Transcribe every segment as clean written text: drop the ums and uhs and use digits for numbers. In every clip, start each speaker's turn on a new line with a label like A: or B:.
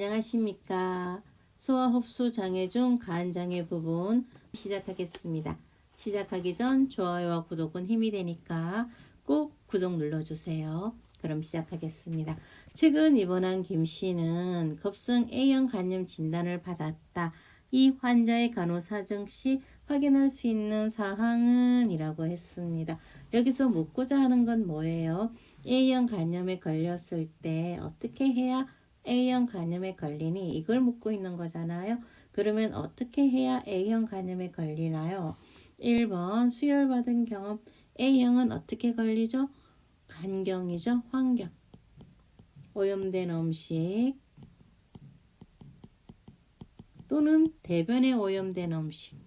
A: 안녕하십니까. 소화 흡수 장애 중 가한 장애 부분 시작하겠습니다. 시작하기 전 좋아요와 구독은 힘이 되니까 꼭 구독 눌러주세요. 그럼 시작하겠습니다. 최근 입원한 김 씨는 급성 A형 간염 진단을 받았다. 이 환자의 간호사정 시 확인할 수 있는 사항은 이라고 했습니다. 여기서 묻고자 하는 건 뭐예요? A형 간염에 걸렸을 때 어떻게 해야 A형 간염에 걸리니? 이걸 묻고 있는 거잖아요. 그러면 어떻게 해야 A형 간염에 걸리나요? 1번 수혈받은 경험. A형은 어떻게 걸리죠? 간경이죠. 환경. 오염된 음식 또는 대변에 오염된 음식.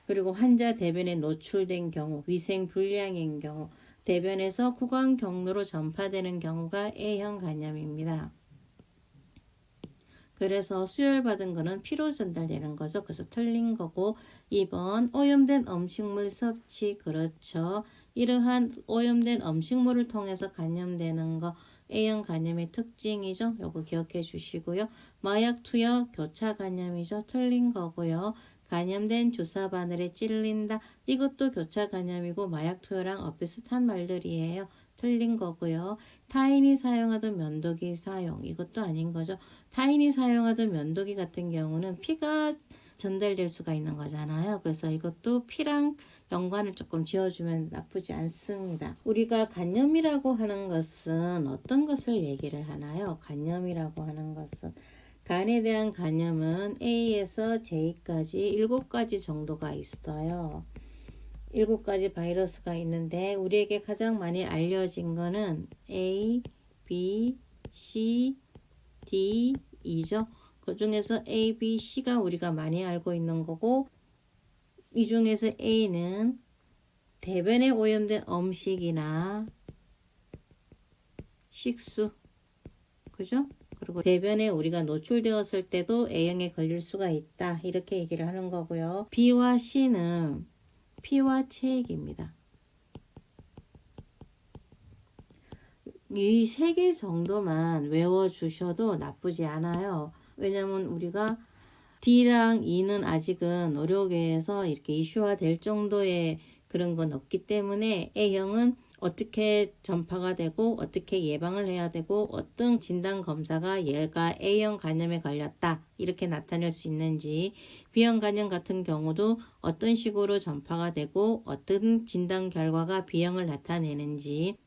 A: 그리고 환자 대변에 노출된 경우, 위생 불량인 경우, 대변에서 구강 경로로 전파되는 경우가 A형 간염입니다. 그래서 수혈받은 거는 피로 전달되는 거죠. 그래서 틀린 거고 2번 오염된 음식물 섭취. 그렇죠. 이러한 오염된 음식물을 통해서 감염되는 거 A형 간염의 특징이죠. 요거 기억해 주시고요. 마약 투여 교차 감염이죠. 틀린 거고요. 감염된 주사 바늘에 찔린다. 이것도 교차 감염이고 마약 투여랑 비슷한 말들이에요. 틀린 거고요. 타인이 사용하던 면도기 사용. 이것도 아닌 거죠. 타인이 사용하던 면도기 같은 경우는 피가 전달될 수가 있는 거잖아요. 그래서 이것도 피랑 연관을 조금 지어주면 나쁘지 않습니다. 우리가 간염이라고 하는 것은 어떤 것을 얘기를 하나요? 간염이라고 하는 것은 간에 대한 간염은 A에서 J까지 7가지 정도가 있어요. 7가지 바이러스가 있는데 우리에게 가장 많이 알려진 거는 A, B, C, D, E죠. 그 중에서 A, B, C가 우리가 많이 알고 있는 거고 이 중에서 A는 대변에 오염된 음식이나 식수, 그죠? 그리고 대변에 우리가 노출되었을 때도 A형에 걸릴 수가 있다. 이렇게 얘기를 하는 거고요. B와 C는 피와 체액입니다. 이 3개 정도만 외워주셔도 나쁘지 않아요. 왜냐면 우리가 D랑 E는 아직은 의료계에서 이렇게 이슈화 될 정도의 그런 건 없기 때문에 A형은 어떻게 전파가 되고 어떻게 예방을 해야 되고 어떤 진단 검사가 얘가 A형 간염에 걸렸다 이렇게 나타낼 수 있는지, B형 간염 같은 경우도 어떤 식으로 전파가 되고 어떤 진단 결과가 B형을 나타내는지,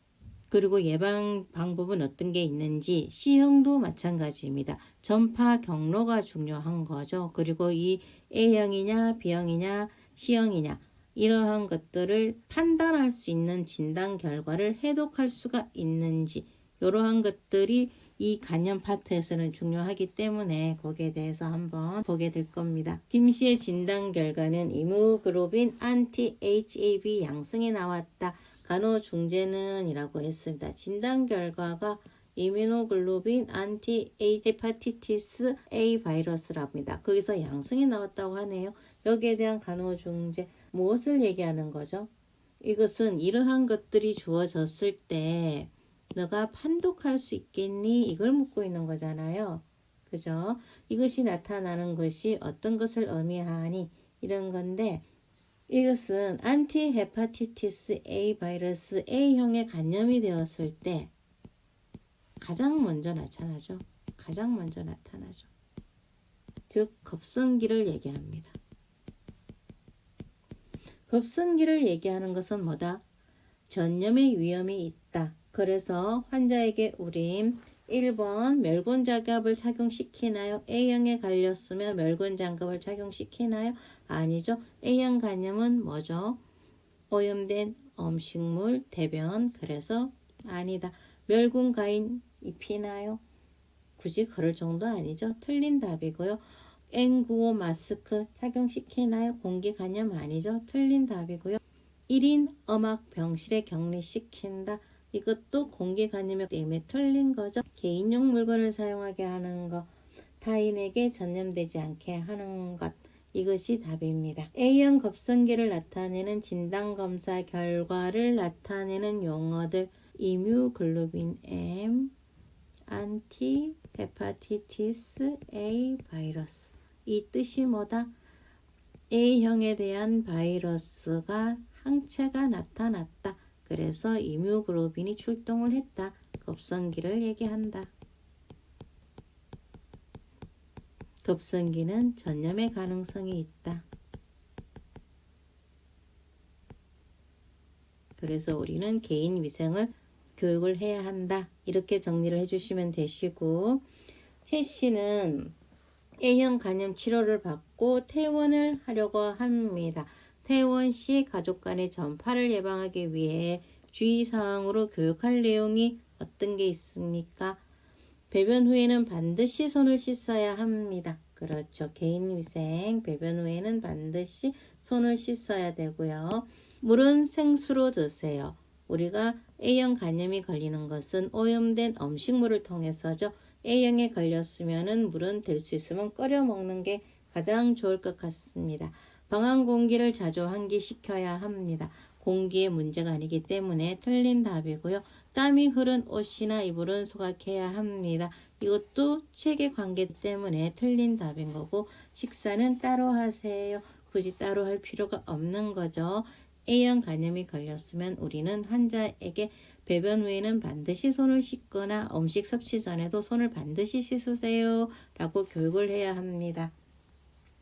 A: 그리고 예방 방법은 어떤 게 있는지, C형도 마찬가지입니다. 전파 경로가 중요한 거죠. 그리고 이 A형이냐 B형이냐 C형이냐 이러한 것들을 판단할 수 있는 진단 결과를 해독할 수가 있는지, 이러한 것들이 이 간염 파트에서는 중요하기 때문에 거기에 대해서 한번 보게 될 겁니다. 김 씨의 진단 결과는 이무글로빈 안티 HAV 양성이 나왔다. 간호중재는 이라고 했습니다. 진단 결과가 이뮤노글로빈 안티 헤파티티스 A 바이러스랍니다. 거기서 양성이 나왔다고 하네요. 여기에 대한 간호중재 무엇을 얘기하는 거죠? 이것은 이러한 것들이 주어졌을 때 너가 판독할 수 있겠니? 이걸 묻고 있는 거잖아요. 그죠? 이것이 나타나는 것이 어떤 것을 의미하니? 이런 건데 이것은 안티 헤파티티스 A 바이러스 A형에 감염이 되었을 때 가장 먼저 나타나죠. 가장 먼저 나타나죠. 즉 급성기를 얘기합니다. 급성기를 얘기하는 것은 뭐다? 전염의 위험이 있다. 그래서 환자에게 우린 1번 멸군 장갑을 착용시키나요? A형에 걸렸으면 멸군 장갑을 착용시키나요? 아니죠. A형 간염은 뭐죠? 오염된 음식물, 대변. 그래서 아니다. 멸군 가인 입히나요? 굳이 그럴 정도 아니죠. 틀린 답이고요. N95 마스크 착용시키나요? 공기 간염 아니죠. 틀린 답이고요. 1인 음악 병실에 격리시킨다. 이것도 공기 감염 때문에 틀린 거죠. 개인용 물건을 사용하게 하는 것, 타인에게 전염되지 않게 하는 것, 이것이 답입니다. A형 급성기를 나타내는 진단검사 결과를 나타내는 용어들, 이뮤글로빈 M, 안티 헤파티티스 A 바이러스. 이 뜻이 뭐다? A형에 대한 바이러스가 항체가 나타났다. 그래서 이뮤글로빈이 출동을 했다. 급성기를 얘기한다. 급성기는 전염의 가능성이 있다. 그래서 우리는 개인 위생을 교육을 해야 한다. 이렇게 정리를 해주시면 되시고, 최 씨는 A형 간염 치료를 받고 퇴원을 하려고 합니다. 퇴원 시 가족 간의 전파를 예방하기 위해 주의사항으로 교육할 내용이 어떤 게 있습니까? 배변 후에는 반드시 손을 씻어야 합니다. 그렇죠. 개인위생, 배변 후에는 반드시 손을 씻어야 되고요. 물은 생수로 드세요. 우리가 A형 간염이 걸리는 것은 오염된 음식물을 통해서죠. A형에 걸렸으면 물은 될 수 있으면 끓여 먹는 게 가장 좋을 것 같습니다. 방한 공기를 자주 환기시켜야 합니다. 공기의 문제가 아니기 때문에 틀린 답이고요. 땀이 흐른 옷이나 이불은 소각해야 합니다. 이것도 체계 관계 때문에 틀린 답인 거고, 식사는 따로 하세요. 굳이 따로 할 필요가 없는 거죠. A형 간염이 걸렸으면 우리는 환자에게 배변 후에는 반드시 손을 씻거나 음식 섭취 전에도 손을 반드시 씻으세요 라고 교육을 해야 합니다.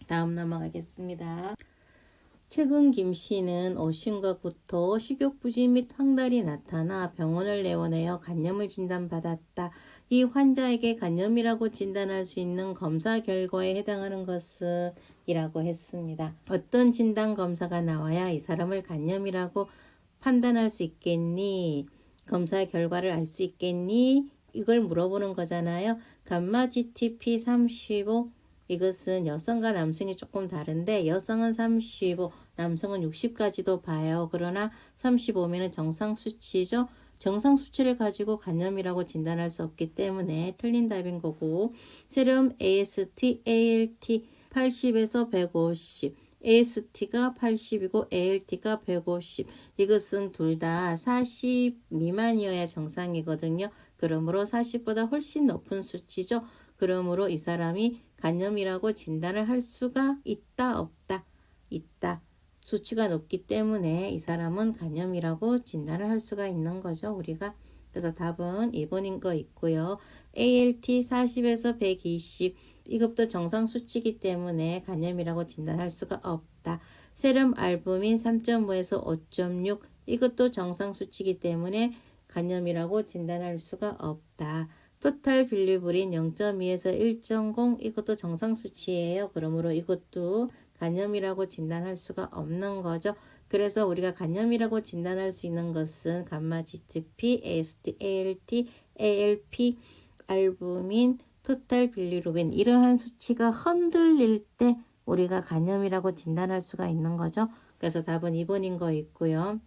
A: 다음 넘어가겠습니다. 최근 김 씨는 오신 것부터 식욕부진 및 황달이 나타나 병원을 내원하여 간염을 진단받았다. 이 환자에게 간염이라고 진단할 수 있는 검사 결과에 해당하는 것은 이라고 했습니다. 어떤 진단 검사가 나와야 이 사람을 간염이라고 판단할 수 있겠니? 검사 결과를 알 수 있겠니? 이걸 물어보는 거잖아요. 감마 GTP 35 이것은 여성과 남성이 조금 다른데 여성은 35, 남성은 60까지도 봐요. 그러나 35면은 정상 수치죠. 정상 수치를 가지고 간염이라고 진단할 수 없기 때문에 틀린 답인 거고, 세럼 AST, ALT 80에서 150, AST가 80이고 ALT가 150. 이것은 둘 다 40 미만이어야 정상이거든요. 그러므로 40보다 훨씬 높은 수치죠. 그러므로 이 사람이 간염이라고 진단을 할 수가 있다, 없다? 있다. 수치가 높기 때문에 이 사람은 간염이라고 진단을 할 수가 있는 거죠, 우리가. 그래서 답은 2번인 거 있고요. ALT 40에서 120. 이것도 정상 수치이기 때문에 간염이라고 진단할 수가 없다. 세럼 알부민 3.5에서 5.6. 이것도 정상 수치이기 때문에 간염이라고 진단할 수가 없다. 토탈 빌리브린 0.2에서 1.0 이것도 정상 수치예요. 그러므로 이것도 간염이라고 진단할 수가 없는 거죠. 그래서 우리가 간염이라고 진단할 수 있는 것은 감마 GTP, AST, ALT, ALP, 알부민, 토탈 빌리루빈 이러한 수치가 흔들릴 때 우리가 간염이라고 진단할 수가 있는 거죠. 그래서 답은 2번인 거 있고요.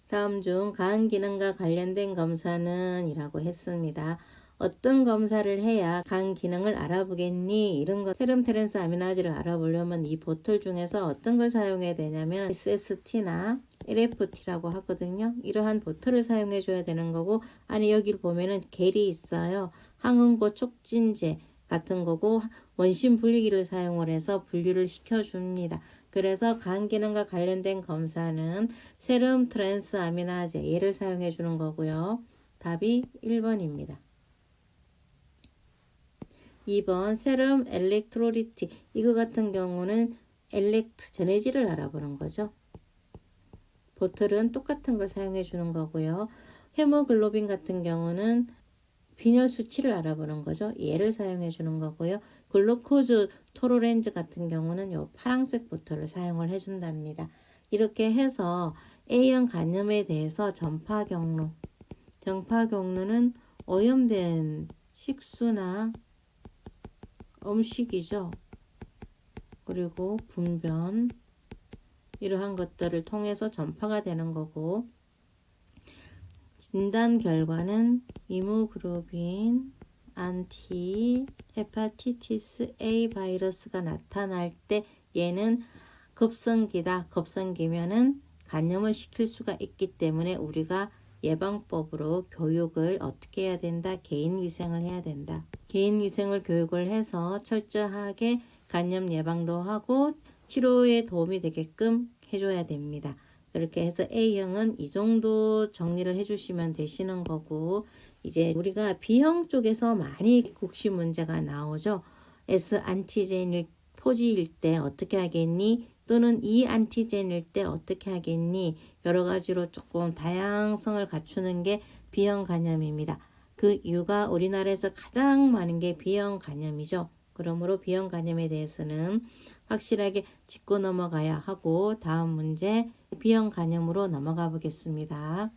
A: 다음 중 간 기능과 관련된 검사는 이라고 했습니다. 어떤 검사를 해야 간 기능을 알아보겠니? 이런 거 세럼 트랜스 아미노아지를 알아보려면 이 보틀 중에서 어떤 걸 사용해야 되냐면 SST나 LFT라고 하거든요. 이러한 보틀을 사용해 줘야 되는 거고, 아니 여기를 보면은 겔이 있어요. 항응고 촉진제 같은 거고 원심 분리기를 사용을 해서 분류를 시켜줍니다. 그래서 간 기능과 관련된 검사는 세럼 트랜스 아미노아제 얘를 사용해 주는 거고요. 답이 1번입니다. 2번 세럼 엘렉트로리티 이거 같은 경우는 엘렉트 전해질을 알아보는 거죠. 보틀은 똑같은 걸 사용해 주는 거고요. 헤모글로빈 같은 경우는 빈혈 수치를 알아보는 거죠. 얘를 사용해 주는 거고요. 글루코즈 토로렌즈 같은 경우는 요 파란색 보틀을 사용을 해 준답니다. 이렇게 해서 A형 간염에 대해서 전파 경로는 오염된 식수나 음식이죠. 그리고 분변 이러한 것들을 통해서 전파가 되는 거고, 진단 결과는 이무글로빈 안티 헤파티티스 A 바이러스가 나타날 때 얘는 급성기다. 급성기면은 간염을 시킬 수가 있기 때문에 우리가 예방법으로 교육을 어떻게 해야 된다? 개인 위생을 해야 된다. 개인위생을 교육을 해서 철저하게 간염 예방도 하고 치료에 도움이 되게끔 해줘야 됩니다. 그렇게 해서 A형은 이 정도 정리를 해주시면 되시는 거고, 이제 우리가 B형 쪽에서 많이 국시 문제가 나오죠. S 안티젠일 포지일 때 어떻게 하겠니? 또는 E 안티젠일 때 어떻게 하겠니? 여러 가지로 조금 다양성을 갖추는 게 B형 간염입니다. 그 이유가 우리나라에서 가장 많은 게 B형 간염이죠. 그러므로 B형 간염에 대해서는 확실하게 짚고 넘어가야 하고, 다음 문제 B형 간염으로 넘어가 보겠습니다.